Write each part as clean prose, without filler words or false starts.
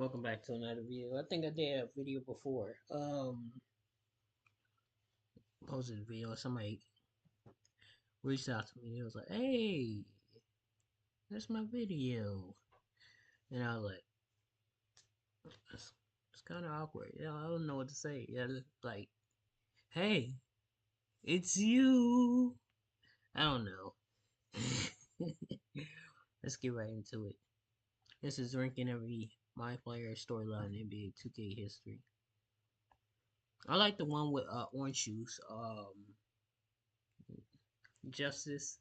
Welcome back to another video. I think I did a video before. Posted a video. Somebody reached out to me. It was like, "Hey, that's my video," and I was like, "It's kind of awkward. Yeah, I don't know what to say. Yeah, like, hey, it's you." I don't know. Let's get right into it. This is ranking every Myplayer storyline in NBA2K history. I like the one with orange shoes. Justice.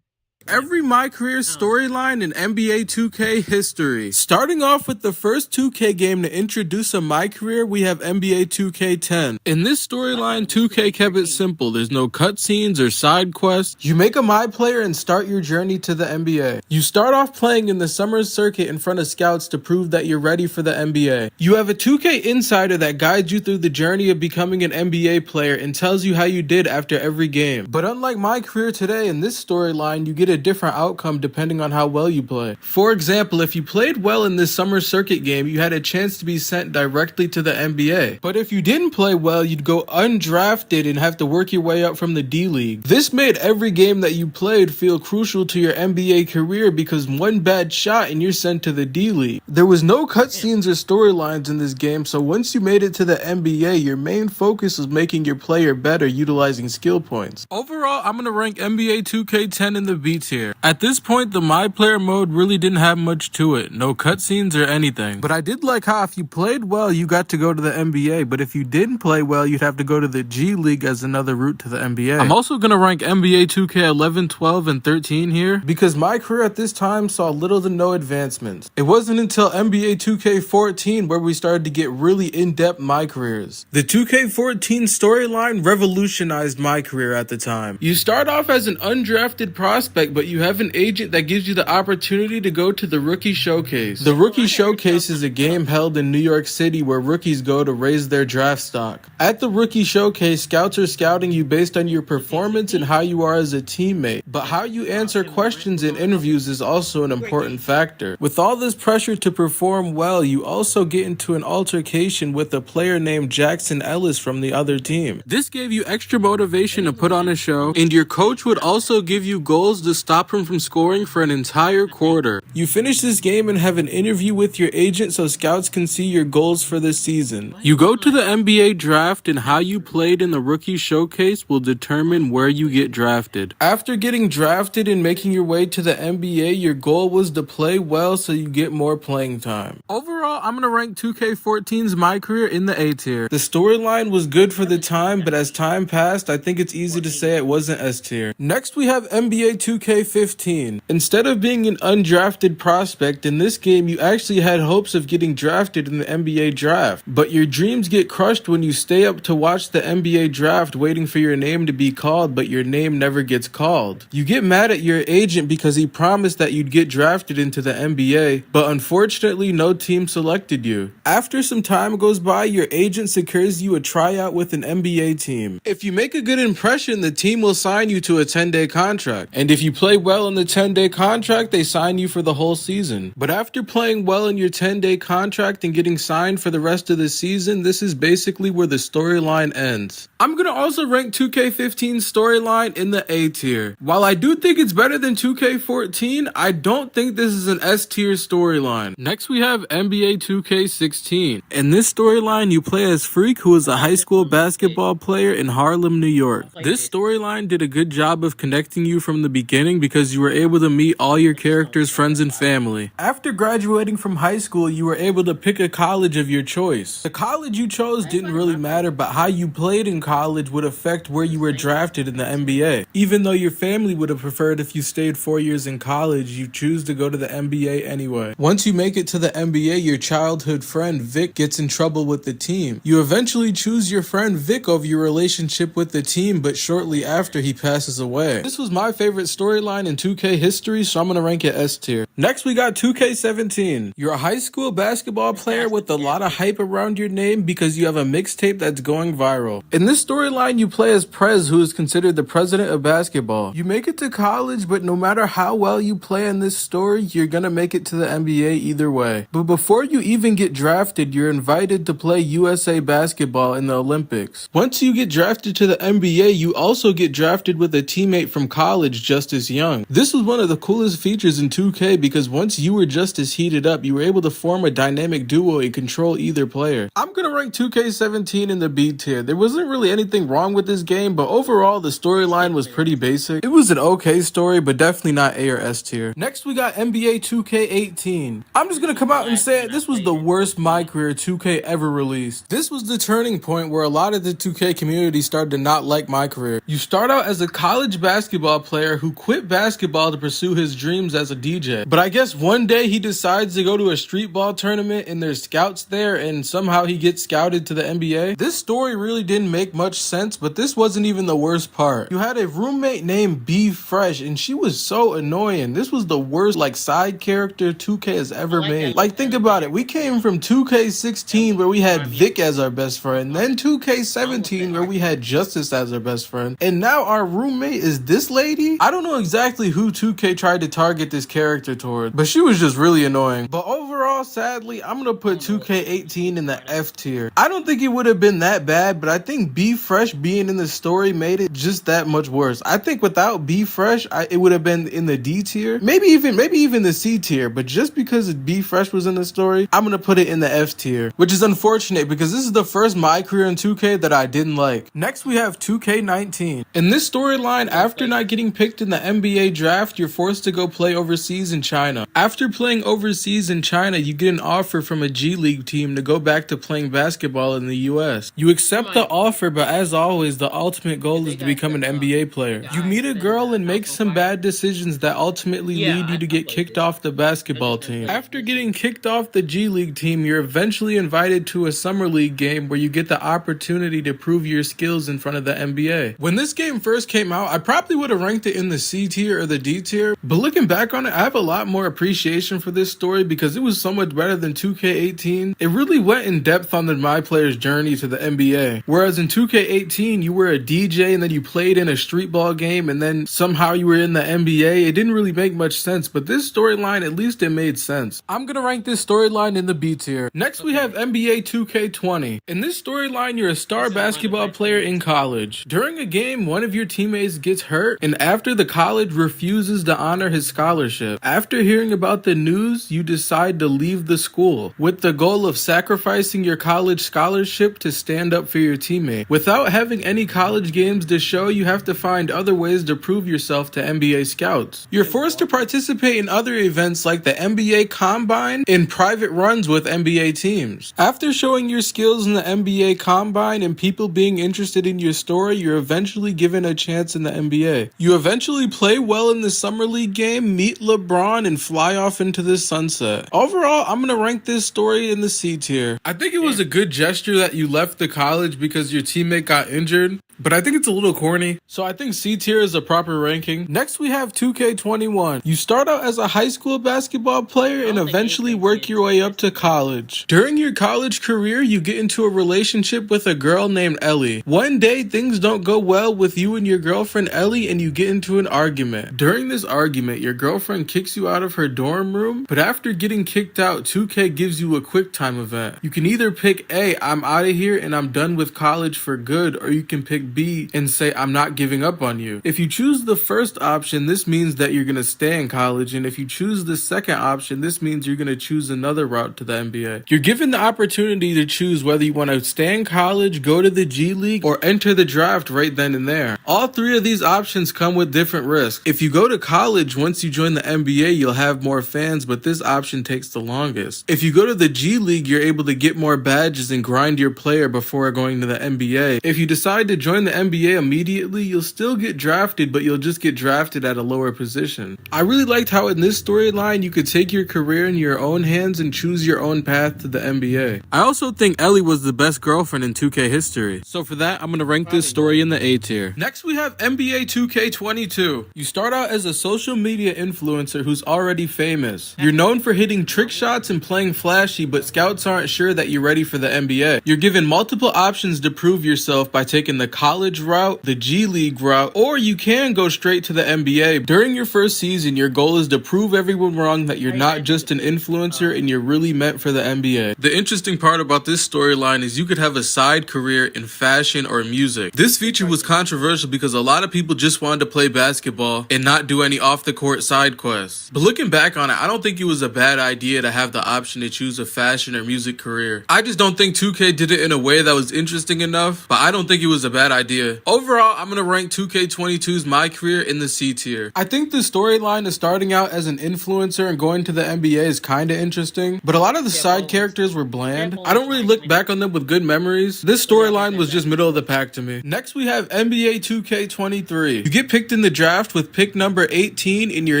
Every My Career storyline in NBA 2K history. Starting off with the first 2K game to introduce a My Career, we have NBA 2K10. In this storyline, 2K kept it simple. There's no cutscenes or side quests. You make a My Player and start your journey to the NBA. You start off playing in the summer circuit in front of scouts to prove that you're ready for the NBA. You have a 2K insider that guides you through the journey of becoming an NBA player and tells you how you did after every game. But unlike My Career today, in this storyline, you get a different outcome depending on how well you play. For example, if you played well in this summer circuit game, you had a chance to be sent directly to the NBA. But if you didn't play well, you'd go undrafted and have to work your way up from the D League. This made every game that you played feel crucial to your NBA career because one bad shot and you're sent to the D League. There was no cutscenes or storylines in this game, so once you made it to the NBA, your main focus was making your player better utilizing skill points. Overall, I'm gonna rank NBA 2K10 in the B tier. At this point, the My Player mode really didn't have much to it, no cutscenes or anything. But I did like how if you played well, you got to go to the NBA, but if you didn't play well, you'd have to go to the G League as another route to the NBA. I'm also gonna rank NBA 2K 11, 12, and 13 here, because my career at this time saw little to no advancements. It wasn't until NBA 2K14 where we started to get really in-depth My Careers. The 2K14 storyline revolutionized my career at the time. You start off as an undrafted prospect, but you have an agent that gives you the opportunity to go to the Rookie Showcase. The Rookie Showcase is a game held in New York City where rookies go to raise their draft stock. At the Rookie Showcase, scouts are scouting you based on your performance and how you are as a teammate, but how you answer questions in interviews is also an important factor. With all this pressure to perform well, you also get into an altercation with a player named Jackson Ellis from the other team. This gave you extra motivation to put on a show, and your coach would also give you goals to stop him from scoring for an entire quarter. You finish this game and have an interview with your agent so scouts can see your goals for this season. You go to the NBA draft, and how you played in the Rookie Showcase will determine where you get drafted. After getting drafted and making your way to the NBA, your goal was to play well so you get more playing time. Overall, I'm gonna rank 2K14's My Career in the A tier. The storyline was good for the time, but as time passed, I think it's easy to say it wasn't S tier. Next, we have NBA 2K15. Instead of being an undrafted prospect, in this game you actually had hopes of getting drafted in the NBA draft. But your dreams get crushed when you stay up to watch the NBA draft waiting for your name to be called, but your name never gets called. You get mad at your agent because he promised that you'd get drafted into the NBA, but unfortunately no team selected you. After some time goes by, your agent secures you a tryout with an NBA team. If you make a good impression, the team will sign you to a 10-day contract. And if you play well in the 10-day contract, they sign you for the whole season. But after playing well in your 10-day contract and getting signed for the rest of the season, this is basically where the storyline ends. I'm gonna also rank 2K15's storyline in the A tier. While I do think it's better than 2K14, I don't think this is an S tier storyline. Next we have NBA 2K16. In this storyline, you play as Freak, who is a high school basketball player in Harlem, New York. This storyline did a good job of connecting you from the beginning because you were able to meet all your characters' friends and family. After graduating from high school, you were able to pick a college of your choice. The college you chose didn't really matter, but how you played in college would affect where you were drafted in the NBA. Even though your family would have preferred if you stayed 4 years in college, you choose to go to the NBA anyway. Once you make it to the NBA, your childhood friend Vic gets in trouble with the team. You eventually choose your friend Vic over your relationship with the team, but shortly after he passes away. This was my favorite story storyline in 2K history, so I'm gonna rank it S tier. Next, we got 2K17. You're a high school basketball player with a lot of hype around your name because you have a mixtape that's going viral. In this storyline, you play as Prez, who is considered the president of basketball. You make it to college, but no matter how well you play in this story, you're gonna make it to the NBA either way. But before you even get drafted, you're invited to play USA basketball in the Olympics. Once you get drafted to the NBA, you also get drafted with a teammate from college just as young. This was one of the coolest features in 2K because once you were just as heated up, you were able to form a dynamic duo and control either player. I'm gonna rank 2K17 in the B tier. There wasn't really anything wrong with this game, but overall the storyline was pretty basic. It was an okay story, but definitely not A or S tier. Next we got NBA 2K18. I'm just gonna come out and say it, this was the worst My Career 2K ever released. This was the turning point where a lot of the 2K community started to not like My Career. You start out as a college basketball player who quit basketball to pursue his dreams as a DJ. But I guess one day he decides to go to a street ball tournament and there's scouts there and somehow he gets scouted to the NBA. This story really didn't make much sense, but this wasn't even the worst part. You had a roommate named B Fresh and she was so annoying. This was the worst side character 2K has ever made. Like, think about it. We came from 2K16 where we had Vic as our best friend, then 2K17 where we had Justice as our best friend, and now our roommate is this lady? I don't know exactly who 2K tried to target this character toward, but she was just really annoying. But overall, sadly, I'm gonna put 2K18 in the F tier. I don't think it would have been that bad, but I think B Fresh being in the story made it just that much worse. I think without B Fresh, it would have been in the D tier, maybe even the C tier, but just because B Fresh was in the story, I'm gonna put it in the F tier, which is unfortunate because this is the first My Career in 2K that I didn't like. Next, we have 2K19. In this storyline, after not getting picked in the NBA draft, you're forced to go play overseas in China. After playing overseas in China, you get an offer from a G League team to go back to playing basketball in the US. You accept the offer, but as always, the ultimate goal is to become an NBA player. You meet a girl and make some bad decisions that ultimately lead you to get kicked off the basketball team. After getting kicked off the G League team, you're eventually invited to a summer league game where you get the opportunity to prove your skills in front of the NBA. When this game first came out, I probably would have ranked it in the C tier or the D tier, but looking back on it, I have a lot more appreciation for this story because it was so much better than 2K18. It really went in depth on the My Player's journey to the NBA. Whereas in 2K18, you were a DJ and then you played in a street ball game and then somehow you were in the NBA. It didn't really make much sense, but this storyline, at least it made sense. I'm gonna rank this storyline in the B tier. Next, we have NBA 2K20. In this storyline, you're a star basketball player in college. During a game, one of your teammates gets hurt, and after the college refuses to honor his scholarship. After hearing about the news, you decide to leave the school, with the goal of sacrificing your college scholarship to stand up for your teammate. Without having any college games to show, you have to find other ways to prove yourself to NBA scouts. You're forced to participate in other events like the NBA Combine and private runs with NBA teams. After showing your skills in the NBA Combine and people being interested in your story, you're eventually given a chance in the NBA. You eventually play well in the Summer League game, meet LeBron, and fly off into the sunset. Overall, I'm gonna rank this story in the C tier. I think it was a good gesture that you left the college because your teammate got injured, but I think it's a little corny, so I think C tier is a proper ranking. Next, we have 2K21. You start out as a high school basketball player and eventually work your way up to college. During your college career, you get into a relationship with a girl named Ellie. One day, things don't go well with you and your girlfriend Ellie, and you get into an argument. During this argument, your girlfriend kicks you out of her dorm room, but after getting kicked out, 2K gives you a quick time event. You can either pick A, I'm out of here and I'm done with college for good, or you can pick B and say I'm not giving up on you. If you choose the first option, this means that you're going to stay in college, and if you choose the second option, this means you're going to choose another route to the NBA. You're given the opportunity to choose whether you want to stay in college, go to the G League, or enter the draft right then and there. All three of these options come with different risks. If you go to college, once you join the NBA, you'll have more fans, but this option takes the longest. If you go to the G League, you're able to get more badges and grind your player before going to the NBA. If you decide to join join the NBA immediately, you'll still get drafted, but you'll just get drafted at a lower position. I really liked how in this storyline you could take your career in your own hands and choose your own path to the NBA. I also think Ellie was the best girlfriend in 2K history. So for that, I'm gonna rank this story in the A tier. Next we have NBA 2K22. You start out as a social media influencer who's already famous. You're known for hitting trick shots and playing flashy, but scouts aren't sure that you're ready for the NBA. You're given multiple options to prove yourself by taking the college route, the G League route, or you can go straight to the NBA. During your first season, your goal is to prove everyone wrong that you're not just an influencer and you're really meant for the NBA. The interesting part about this storyline is you could have a side career in fashion or music. This feature was controversial because a lot of people just wanted to play basketball and not do any off-the-court side quests. But looking back on it, I don't think it was a bad idea to have the option to choose a fashion or music career. I just don't think 2K did it in a way that was interesting enough, but I don't think it was a bad idea. Overall, I'm gonna rank 2K22's My Career in the C tier. I think the storyline of starting out as an influencer and going to the NBA is kinda interesting, but a lot of the side characters were bland. I don't really look back on them with good memories. This storyline was just middle of the pack to me. Next we have NBA 2K23. You get picked in the draft with pick number 18 and your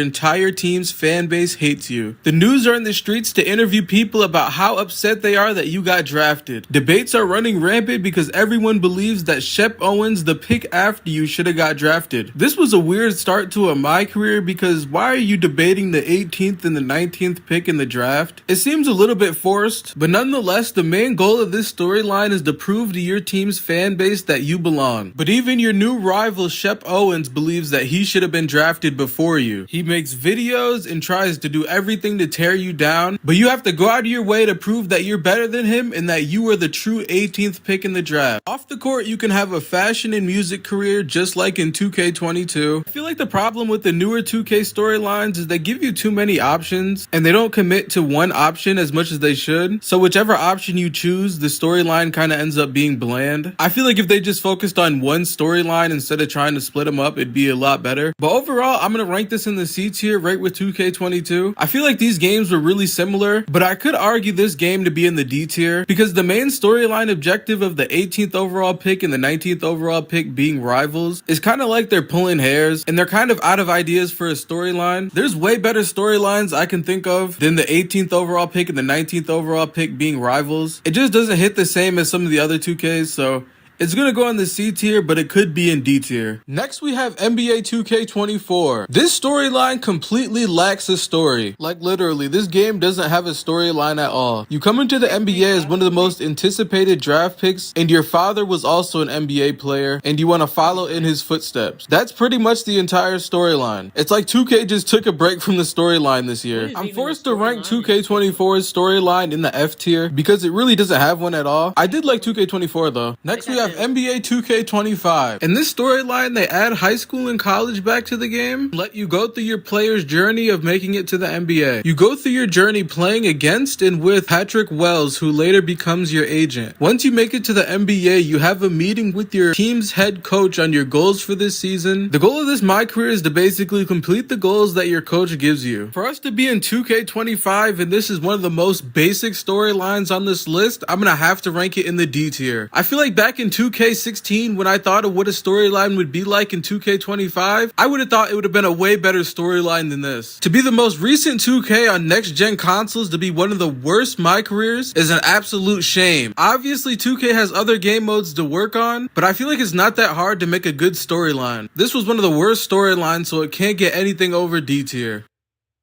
entire team's fan base hates you. The news are in the streets to interview people about how upset they are that you got drafted. Debates are running rampant because everyone believes that Shep Owens, the pick after you, should have got drafted. This was a weird start to my career because why are you debating the 18th and the 19th pick in the draft? It seems a little bit forced, but nonetheless, the main goal of this storyline is to prove to your team's fan base that you belong. But even your new rival Shep Owens believes that he should have been drafted before you. He makes videos and tries to do everything to tear you down, but you have to go out of your way to prove that you're better than him and that you are the true 18th pick in the draft. Off the court, you can have a fashion and music career just like in 2K22. I feel like the problem with the newer 2K storylines is they give you too many options and they don't commit to one option as much as they should. So whichever option you choose, the storyline kind of ends up being bland. I feel like if they just focused on one storyline instead of trying to split them up, it'd be a lot better. But overall, I'm gonna rank this in the C tier right with 2K22. I feel like these games were really similar, but I could argue this game to be in the D tier because the main storyline objective of the 18th overall pick and the 19th overall pick being rivals is kind of like they're pulling hairs and they're kind of out of ideas for a storyline. There's way better storylines I can think of than the 18th overall pick and the 19th overall pick being rivals. It just doesn't hit the same as some of the other 2Ks, so it's gonna go in the C tier, but it could be in D tier. Next, we have NBA 2K24. This storyline completely lacks a story. Like literally, this game doesn't have a storyline at all. You come into the NBA as one of the most anticipated draft picks, and your father was also an NBA player, and you want to follow in his footsteps. That's pretty much the entire storyline. It's like 2K just took a break from the storyline this year. I'm forced to rank 2K24's storyline in the F tier because it really doesn't have one at all. I did like 2K24 though. Next, we have NBA 2K25. In this storyline, they add high school and college back to the game, let you go through your player's journey of making it to the NBA. You go through your journey playing against and with Patrick Wells, who later becomes your agent. Once you make it to the NBA, you have a meeting with your team's head coach on your goals for this season. The goal of this My Career is to basically complete the goals that your coach gives you. For us to be in 2K25, and this is one of the most basic storylines on this list, I'm gonna have to rank it in the D tier. I feel like back in 2K16, when I thought of what a storyline would be like in 2K25, I would have thought it would have been a way better storyline than this. To be the most recent 2K on next-gen consoles to be one of the worst My Careers is an absolute shame. Obviously, 2K has other game modes to work on, but I feel like it's not that hard to make a good storyline. This was one of the worst storylines, so it can't get anything over D tier.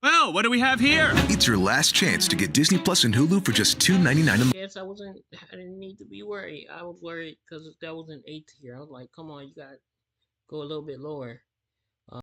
Well, what do we have here? It's your last chance to get Disney Plus and Hulu for just $2.99 a month. Yes, I didn't need to be worried. I was worried because that was an A tier. I was like, come on, you gotta go a little bit lower.